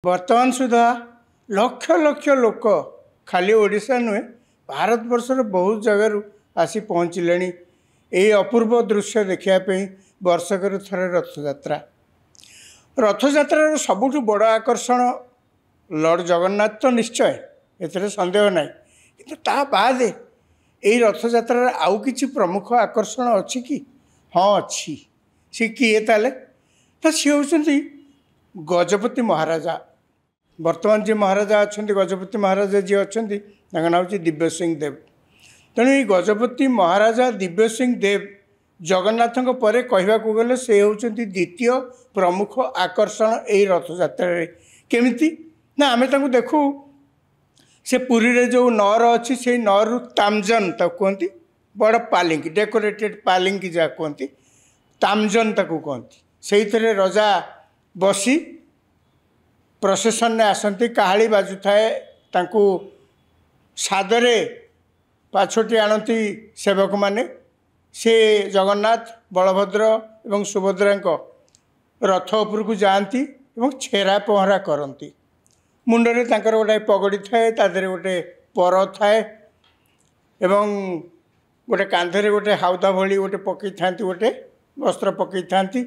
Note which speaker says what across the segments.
Speaker 1: ବର୍ତ୍ତମାନ ସୁଦ୍ଧା ଲକ୍ଷ ଲକ୍ଷ ଲୋକ ଖାଲି ଓଡ଼ିଶା ନୁହେଁ ଭାରତବର୍ଷର ବହୁତ ଜାଗାରୁ ଆସି ପହଞ୍ଚିଲେଣି ଏହି ଅପୂର୍ବ ଦୃଶ୍ୟ ଦେଖିବା ପାଇଁ। ବର୍ଷକରେ ଥରେ ରଥଯାତ୍ରା। ରଥଯାତ୍ରାର ସବୁଠୁ ବଡ଼ ଆକର୍ଷଣ ଲର୍ଡ଼ ଜଗନ୍ନାଥ ତ ନିଶ୍ଚୟ, ଏଥିରେ ସନ୍ଦେହ ନାହିଁ, କିନ୍ତୁ ତା ବାଦେ ଏହି ରଥଯାତ୍ରାର ଆଉ କିଛି ପ୍ରମୁଖ ଆକର୍ଷଣ ଅଛି କି? ହଁ ଅଛି। ସେ କିଏ ତାହେଲେ? ସିଏ ହେଉଛନ୍ତି ଗଜପତି ମହାରାଜା। ବର୍ତ୍ତମାନ ଯେ ମହାରାଜା ଅଛନ୍ତି, ଗଜପତି ମହାରାଜା ଯିଏ ଅଛନ୍ତି, ତାଙ୍କ ନାଁ ହେଉଛି ଦିବ୍ୟସିଂହ ଦେବ। ତେଣୁ ଏହି ଗଜପତି ମହାରାଜା ଦିବ୍ୟସିଂହ ଦେବ ଜଗନ୍ନାଥଙ୍କ ପରେ କହିବାକୁ ଗଲେ ସେ ହେଉଛନ୍ତି ଦ୍ୱିତୀୟ ପ୍ରମୁଖ ଆକର୍ଷଣ ଏହି ରଥଯାତ୍ରାରେ। କେମିତି ନା, ଆମେ ତାଙ୍କୁ ଦେଖୁ ସେ ପୁରୀରେ ଯେଉଁ ନଅର ଅଛି, ସେଇ ନଅରରୁ ତାମଜନ ତାକୁ କୁହନ୍ତି, ବଡ଼ ପାଲିଙ୍କି, ଡେକୋରେଟେଡ଼ ପାଲିଙ୍କି ଯାହା କୁହନ୍ତି, ତାମଜନ ତାକୁ କୁହନ୍ତି। ସେଇଥିରେ ରଜା ବସି ପ୍ରସେସନରେ ଆସନ୍ତି, କାହାଳି ବାଜୁଥାଏ, ତାଙ୍କୁ ସାଦରେ ପାଛୋଟି ଆଣନ୍ତି ସେବକମାନେ। ସେ ଜଗନ୍ନାଥ, ବଳଭଦ୍ର ଏବଂ ସୁଭଦ୍ରାଙ୍କ ରଥ ଉପରକୁ ଯାଆନ୍ତି ଏବଂ ଛେରା ପହଁରା କରନ୍ତି। ମୁଣ୍ଡରେ ତାଙ୍କର ଗୋଟାଏ ପଗଡ଼ି ଥାଏ, ତା ଦେହରେ ଗୋଟେ ପର ଥାଏ ଏବଂ ଗୋଟେ କାନ୍ଧରେ ଗୋଟେ ହାଉଦା ଭଳି ଗୋଟେ ପକାଇଥାନ୍ତି, ଗୋଟେ ବସ୍ତ୍ର ପକାଇଥାନ୍ତି।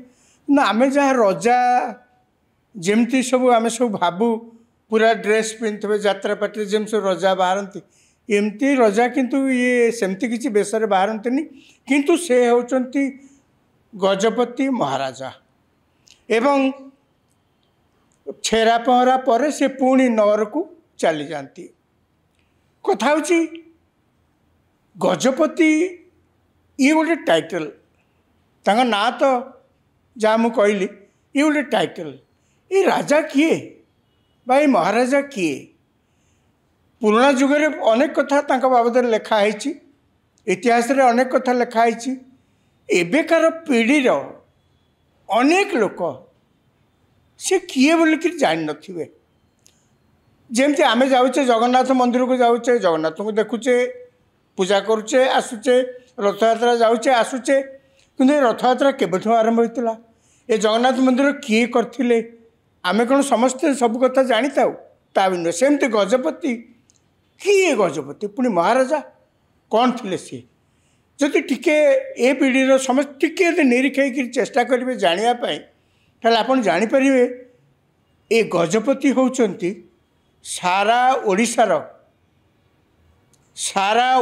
Speaker 1: ନା, ଆମେ ଯାହା ରଜା ଯେମିତି ସବୁ ଆମେ ସବୁ ଭାବୁ ପୁରା ଡ୍ରେସ୍ ପିନ୍ଧିଥିବେ, ଯାତ୍ରା ପାଟିରେ ଯେମିତି ସବୁ ରଜା ବାହାରନ୍ତି, ଏମିତି ରଜା କିନ୍ତୁ ଇଏ ସେମିତି କିଛି ବେଶରେ ବାହାରନ୍ତିନି। କିନ୍ତୁ ସେ ହେଉଛନ୍ତି ଗଜପତି ମହାରାଜା ଏବଂ ଛେରା ପହଁରା ପରେ ସେ ପୁଣି ନଅରକୁ ଚାଲିଯାଆନ୍ତି। କଥା ହେଉଛି ଗଜପତି ଇଏ ଗୋଟେ ଟାଇଟଲ, ତାଙ୍କ ନାଁ ତ ଯାହା ମୁଁ କହିଲି, ଇଏ ଗୋଟେ ଟାଇଟଲ। ଏ ରାଜା କିଏ ବା ଏ ମହାରାଜା କିଏ? ପୁରୁଣା ଯୁଗରେ ଅନେକ କଥା ତାଙ୍କ ବାବଦରେ ଲେଖା ହେଇଛି, ଇତିହାସରେ ଅନେକ କଥା ଲେଖା ହେଇଛି। ଏବେକାର ପିଢ଼ିର ଅନେକ ଲୋକ ସେ କିଏ ବୋଲିକିରି ଜାଣିନଥିବେ। ଯେମିତି ଆମେ ଯାଉଛେ ଜଗନ୍ନାଥ ମନ୍ଦିରକୁ, ଯାଉଛେ ଜଗନ୍ନାଥଙ୍କୁ ଦେଖୁଛେ, ପୂଜା କରୁଛେ, ଆସୁଛେ, ରଥଯାତ୍ରା ଯାଉଛେ, ଆସୁଛେ, କିନ୍ତୁ ଏ ରଥଯାତ୍ରା କେବେଠୁ ଆରମ୍ଭ ହୋଇଥିଲା, ଏ ଜଗନ୍ନାଥ ମନ୍ଦିର କିଏ କରିଥିଲେ, ଆମେ କ'ଣ ସମସ୍ତେ ସବୁ କଥା ଜାଣିଥାଉ? ତା ବି ନୁହେଁ। ସେମିତି ଗଜପତି କିଏ? ଗଜପତି ପୁଣି ମହାରାଜା କ'ଣ ଥିଲେ ସିଏ? ଯଦି ଟିକେ ଏ ପିଢ଼ିର ସମସ୍ତେ ଟିକେ ଯଦି ନିରୀକ୍ଷେଇକି ଚେଷ୍ଟା କରିବେ ଜାଣିବା ପାଇଁ, ତାହେଲେ ଆପଣ ଜାଣିପାରିବେ ଏ ଗଜପତି ହେଉଛନ୍ତି ସାରା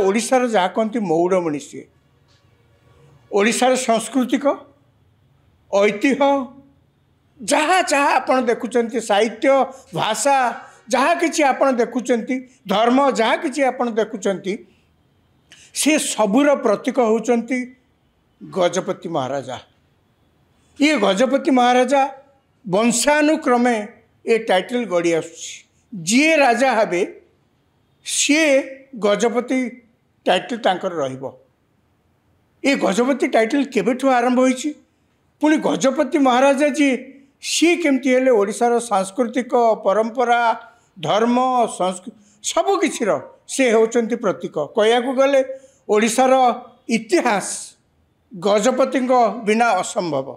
Speaker 1: ଓଡ଼ିଶାର ଯାହା କହନ୍ତି ମଉଡ଼ମଣି। ସିଏ ଓଡ଼ିଶାର ସାଂସ୍କୃତିକ ଐତିହ୍ୟ ଯାହା ଯାହା ଆପଣ ଦେଖୁଛନ୍ତି, ସାହିତ୍ୟ, ଭାଷା, ଯାହା କିଛି ଆପଣ ଦେଖୁଛନ୍ତି, ଧର୍ମ ଯାହା କିଛି ଆପଣ ଦେଖୁଛନ୍ତି, ସେ ସବୁର ପ୍ରତୀକ ହେଉଛନ୍ତି ଗଜପତି ମହାରାଜା। ଇଏ ଗଜପତି ମହାରାଜା ବଂଶାନୁକ୍ରମେ ଏ ଟାଇଟଲ ଗଡ଼ି ଆସୁଛି। ଯିଏ ରାଜା ହେବେ ସିଏ ଗଜପତି ଟାଇଟଲ ତାଙ୍କର ରହିବ। ଏ ଗଜପତି ଟାଇଟଲ କେବେଠୁ ଆରମ୍ଭ ହୋଇଛି? ପୁଣି ଗଜପତି ମହାରାଜା ଯିଏ, ସିଏ କେମିତି ହେଲେ ଓଡ଼ିଶାର ସାଂସ୍କୃତିକ ପରମ୍ପରା, ଧର୍ମ, ସବୁକିଛିର ସେ ହେଉଛନ୍ତି ପ୍ରତୀକ। କହିବାକୁ ଗଲେ ଓଡ଼ିଶାର ଇତିହାସ ଗଜପତିଙ୍କ ବିନା ଅସମ୍ଭବ।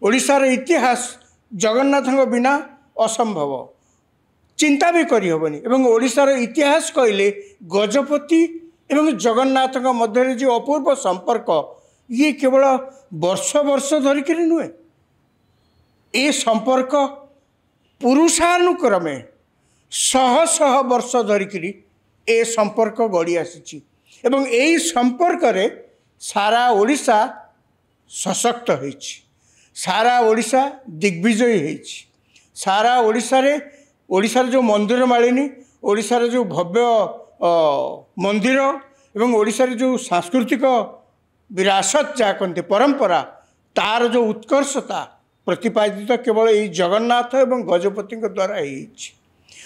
Speaker 1: ଓଡ଼ିଶାର ଇତିହାସ ଜଗନ୍ନାଥଙ୍କ ବିନା ଅସମ୍ଭବ, ଚିନ୍ତା ବି କରିହେବନି। ଏବଂ ଓଡ଼ିଶାର ଇତିହାସ କହିଲେ ଗଜପତି ଏବଂ ଜଗନ୍ନାଥଙ୍କ ମଧ୍ୟରେ ଯେଉଁ ଅପୂର୍ବ ସମ୍ପର୍କ, ଇଏ କେବଳ ବର୍ଷ ବର୍ଷ ଧରିକିରି ନୁହେଁ, ଏ ସମ୍ପର୍କ ପୁରୁଷାନୁକ୍ରମେ ଶହ ଶହ ବର୍ଷ ଧରିକିରି ଏ ସମ୍ପର୍କ ଗଢ଼ି ଆସିଛି। ଏବଂ ଏହି ସମ୍ପର୍କରେ ସାରା ଓଡ଼ିଶା ସଶକ୍ତ ହୋଇଛି, ସାରା ଓଡ଼ିଶା ଦିଗ୍ବିଜୟୀ ହୋଇଛି। ସାରା ଓଡ଼ିଶାର ଯେଉଁ ମନ୍ଦିର ମାଳିନୀ, ଓଡ଼ିଶାର ଯେଉଁ ଭବ୍ୟ ମନ୍ଦିର ଏବଂ ଓଡ଼ିଶାର ଯେଉଁ ସାଂସ୍କୃତିକ ବିରାସତ ଯାହା କହନ୍ତି, ପରମ୍ପରା, ତାର ଯେଉଁ ଉତ୍କର୍ଷତା ପ୍ରତିପାଦିତ କେବଳ ଏହି ଜଗନ୍ନାଥ ଏବଂ ଗଜପତିଙ୍କ ଦ୍ୱାରା ହେଇଛି।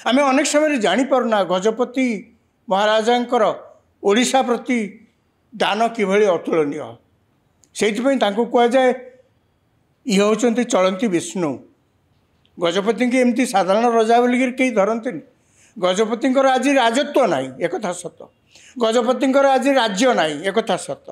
Speaker 1: ଆମେ ଅନେକ ସମୟରେ ଜାଣିପାରୁନା ଗଜପତି ମହାରାଜାଙ୍କର ଓଡ଼ିଶା ପ୍ରତି ଦାନ କିଭଳି ଅତୁଳନୀୟ। ସେଇଥିପାଇଁ ତାଙ୍କୁ କୁହାଯାଏ ଇଏ ହେଉଛନ୍ତି ଚଳନ୍ତି ବିଷ୍ଣୁ। ଗଜପତିଙ୍କୁ ଏମିତି ସାଧାରଣ ରଜା ବୋଲିକିରି କେହି ଧରନ୍ତିନି। ଗଜପତିଙ୍କର ଆଜି ରାଜତ୍ୱ ନାହିଁ, ଏକଥା ସତ। ଗଜପତିଙ୍କର ଆଜି ରାଜ୍ୟ ନାହିଁ, ଏକଥା ସତ।